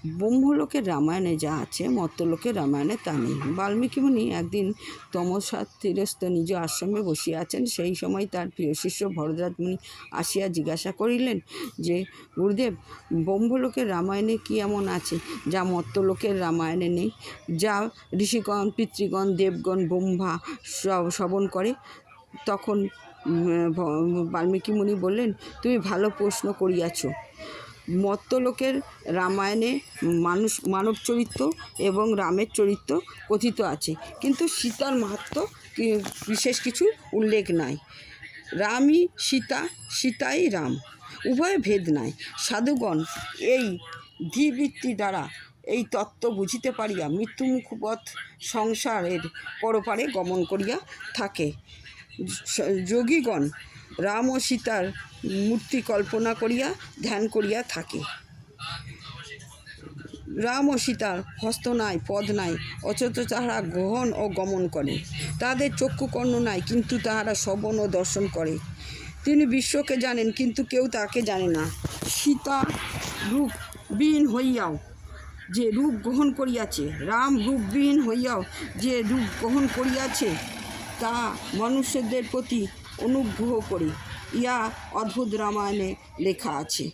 ব্রহ্মলোকের রামায়ণে যা আছে মর্ত্যলোকের রামায়ণে তা নেই। বাল্মীকি মুনি একদিন তমসা তীরস্থ নিজ আশ্রমে বসিয়া আছেন। সেই সময় তার প্রিয় শিষ্য ভরদ্বাজ মুনি আসিয়া জিজ্ঞাসা করিলেন যে, গুরুদেব, ব্রহ্মলোকের রামায়ণে কি এমন আছে যা মর্ত্যলোকের রামায়ণে নেই, যা ঋষিগণ, পিতৃগণ, দেবগণ, ব্রহ্মা শ্রবণ করে? তখন বাল্মীকি মুনি বললেন, তুমি ভালো প্রশ্ন করিয়াছ। মর্ত্যলোকের রামায়ণে মানব চরিত্র এবং রামের চরিত্র কথিত আছে, কিন্তু সীতার মাহাত্ম্য বিশেষ কিছু উল্লেখ নাই। রামই সীতা, সীতাই রাম, উভয় ভেদ নাই। সাধুগণ এই ধীবৃত্তি দ্বারা এই তত্ত্ব বুঝিতে পারিয়া মৃত্যুমুখপথ সংসারের পরপারে গমন করিয়া থাকে। যোগীগণ রাম ও সীতার মূর্তি কল্পনা করিয়া ধ্যান করিয়া থাকে। রাম ও সীতার হস্ত নাই, পদ নাই, অথচ তাহারা গ্রহণ ও গমন করে। তাদের চক্ষু কর্ণ নাই, কিন্তু তাহারা শ্রবণ ও দর্শন করে। তিনি বিশ্বকে জানেন, কিন্তু কেউ তাকে জানে না। সীতা রূপবিহীন হইয়াও যে রূপ গ্রহণ করিয়াছে, রাম রূপবিহীন হইয়াও যে রূপ গ্রহণ করিয়াছে, তা মনুষ্যদের প্রতি অনুগ্রহ করে ইয়া অদ্ভুত রামায়ণে লেখা আছে।